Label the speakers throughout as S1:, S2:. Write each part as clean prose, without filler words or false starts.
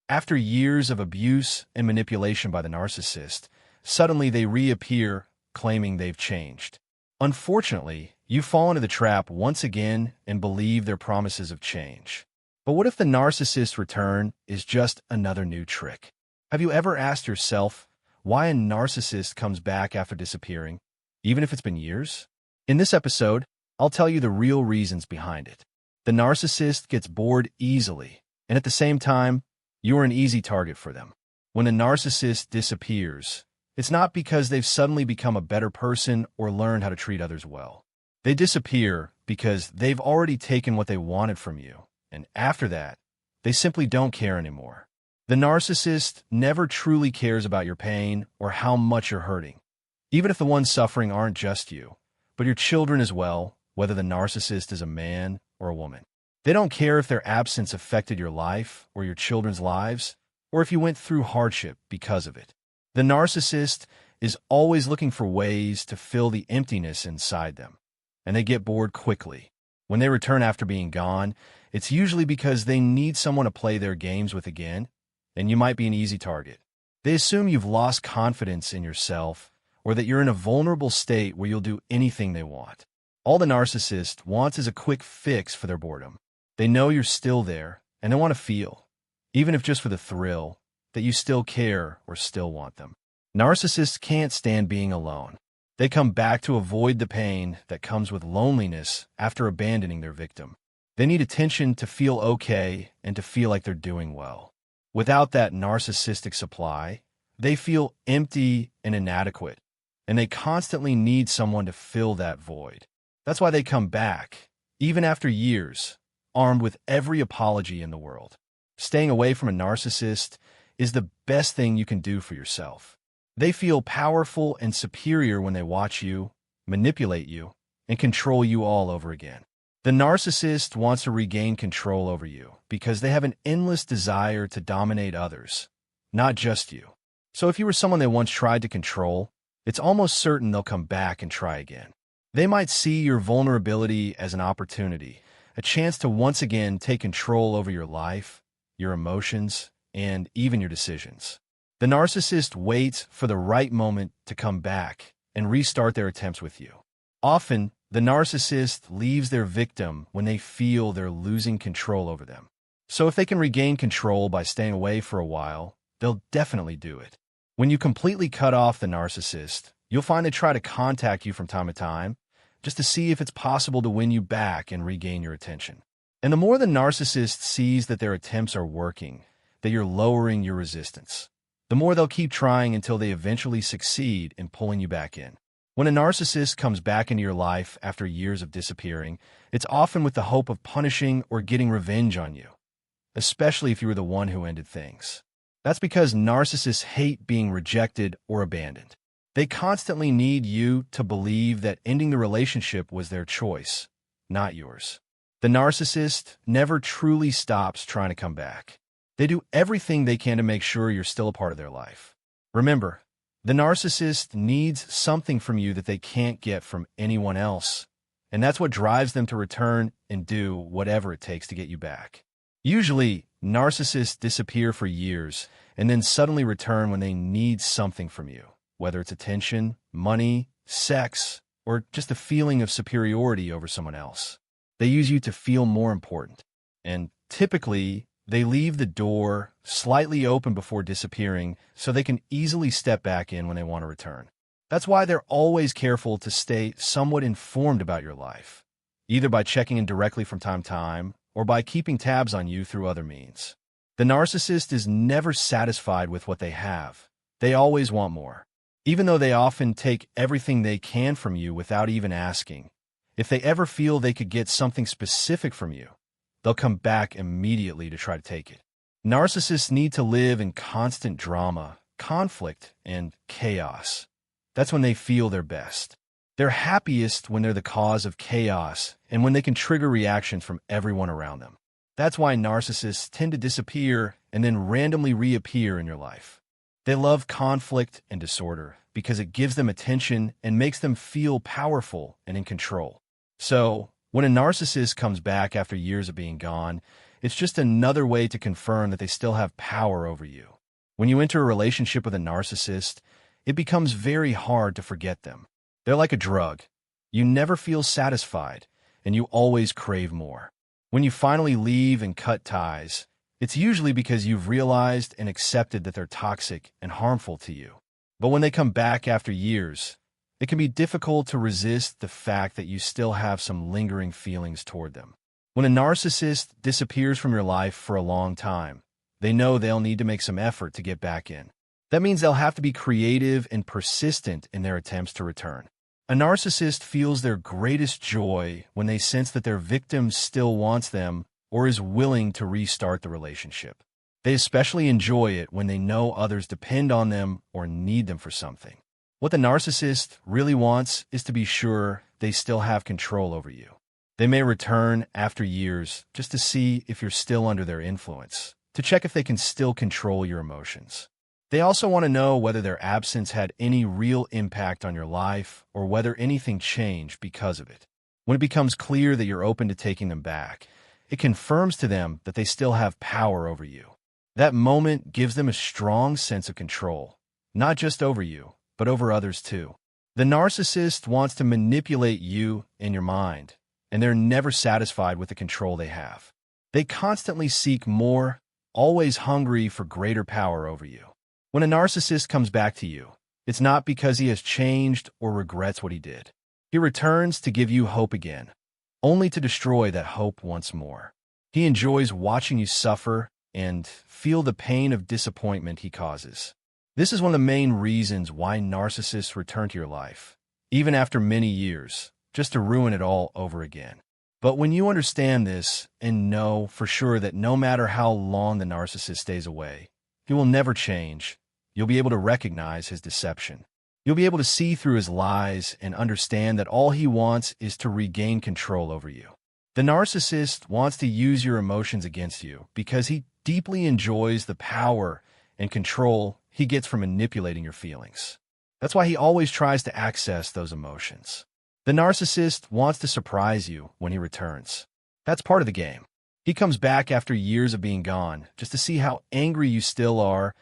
S1: After years of abuse and manipulation by the narcissist, suddenly they reappear claiming they've changed. Unfortunately, you fall into the trap once again and believe their promises of change. But what if the narcissist's return is just another new trick? Have you ever asked yourself why a narcissist comes back after disappearing, even if it's been years? In this episode, I'll tell you the real reasons behind it. The narcissist gets bored easily, and at the same time, you're an easy target for them. When a narcissist disappears, it's not because they've suddenly become a better person or learned how to treat others well. They disappear because they've already taken what they wanted from you, and after that, they simply don't care anymore. The narcissist never truly cares about your pain or how much you're hurting, even if the ones suffering aren't just you, but your children as well, whether the narcissist is a man or a woman. They don't care if their absence affected your life or your children's lives, or if you went through hardship because of it. The narcissist is always looking for ways to fill the emptiness inside them, and they get bored quickly. When they return after being gone, it's usually because they need someone to play their games with again, and you might be an easy target. They assume you've lost confidence in yourself or that you're in a vulnerable state where you'll do anything they want. All the narcissist wants is a quick fix for their boredom. They know you're still there, and they want to feel, even if just for the thrill, that you still care or still want them. Narcissists can't stand being alone. They come back to avoid the pain that comes with loneliness after abandoning their victim. They need attention to feel okay and to feel like they're doing well. Without that narcissistic supply, they feel empty and inadequate, and they constantly need someone to fill that void. That's why they come back, even after years, armed with every apology in the world. Staying away from a narcissist is the best thing you can do for yourself. They feel powerful and superior when they watch you, manipulate you, and control you all over again. The narcissist wants to regain control over you because they have an endless desire to dominate others, not just you. So if you were someone they once tried to control, it's almost certain they'll come back and try again. They might see your vulnerability as an opportunity, a chance to once again take control over your life, your emotions, and even your decisions. The narcissist waits for the right moment to come back and restart their attempts with you. Often, the narcissist leaves their victim when they feel they're losing control over them. So if they can regain control by staying away for a while, they'll definitely do it. When you completely cut off the narcissist, you'll find they try to contact you from time to time, just to see if it's possible to win you back and regain your attention. And the more the narcissist sees that their attempts are working, that you're lowering your resistance, the more they'll keep trying until they eventually succeed in pulling you back in. When a narcissist comes back into your life after years of disappearing, it's often with the hope of punishing or getting revenge on you, especially if you were the one who ended things. That's because narcissists hate being rejected or abandoned. They constantly need you to believe that ending the relationship was their choice, not yours. The narcissist never truly stops trying to come back. They do everything they can to make sure you're still a part of their life. Remember, the narcissist needs something from you that they can't get from anyone else, and that's what drives them to return and do whatever it takes to get you back. Usually, narcissists disappear for years and then suddenly return when they need something from you, whether it's attention, money, sex, or just a feeling of superiority over someone else. They use you to feel more important, and typically, they leave the door slightly open before disappearing so they can easily step back in when they want to return. That's why they're always careful to stay somewhat informed about your life, either by checking in directly from time to time or by keeping tabs on you through other means. The narcissist is never satisfied with what they have. They always want more. Even though they often take everything they can from you without even asking, if they ever feel they could get something specific from you, they'll come back immediately to try to take it. Narcissists need to live in constant drama, conflict, and chaos. That's when they feel their best. They're happiest when they're the cause of chaos and when they can trigger reactions from everyone around them. That's why narcissists tend to disappear and then randomly reappear in your life. They love conflict and disorder because it gives them attention and makes them feel powerful and in control. So, when a narcissist comes back after years of being gone, It's just another way to confirm that they still have power over you. When you enter a relationship with a narcissist, it becomes very hard to forget them. They're like a drug. You never feel satisfied, and you always crave more. When you finally leave and cut ties, it's usually because you've realized and accepted that they're toxic and harmful to you. But when they come back after years, it can be difficult to resist the fact that you still have some lingering feelings toward them. When a narcissist disappears from your life for a long time, they know they'll need to make some effort to get back in. That means they'll have to be creative and persistent in their attempts to return. A narcissist feels their greatest joy when they sense that their victim still wants them or is willing to restart the relationship. They especially enjoy it when they know others depend on them or need them for something. What the narcissist really wants is to be sure they still have control over you. They may return after years just to see if you're still under their influence, to check if they can still control your emotions. They also want to know whether their absence had any real impact on your life or whether anything changed because of it. When it becomes clear that you're open to taking them back, it confirms to them that they still have power over you. That moment gives them a strong sense of control, not just over you, but over others too. The narcissist wants to manipulate you and your mind, and they're never satisfied with the control they have. They constantly seek more, always hungry for greater power over you. When a narcissist comes back to you, it's not because he has changed or regrets what he did. He returns to give you hope again, only to destroy that hope once more. He enjoys watching you suffer and feel the pain of disappointment he causes. This is one of the main reasons why narcissists return to your life, even after many years, just to ruin it all over again. But when you understand this and know for sure that no matter how long the narcissist stays away, he will never change, you'll be able to recognize his deception. You'll be able to see through his lies and understand that all he wants is to regain control over you. The narcissist wants to use your emotions against you because he deeply enjoys the power and control he gets from manipulating your feelings. That's why he always tries to access those emotions. The narcissist wants to surprise you when he returns. That's part of the game. He comes back after years of being gone just to see how angry you still are,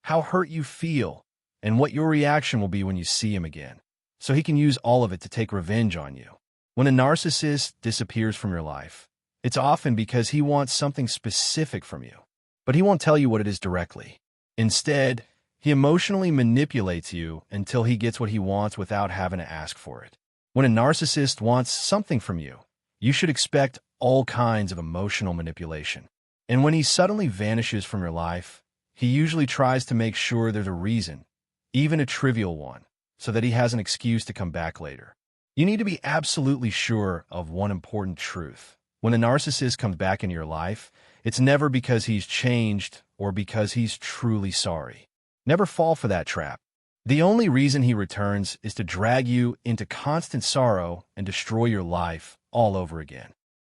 S1: how hurt you feel, and what your reaction will be when you see him again. So he can use all of it to take revenge on you. When a narcissist disappears from your life, it's often because he wants something specific from you, but he won't tell you what it is directly. Instead, he emotionally manipulates you until he gets what he wants without having to ask for it. When a narcissist wants something from you, you should expect all kinds of emotional manipulation. And when he suddenly vanishes from your life, he usually tries to make sure there's a reason, even a trivial one, so that he has an excuse to come back later. You need to be absolutely sure of one important truth. When a narcissist comes back into your life, it's never because he's changed or because he's truly sorry. Never fall for that trap. The only reason he returns is to drag you into constant sorrow and destroy your life all over again.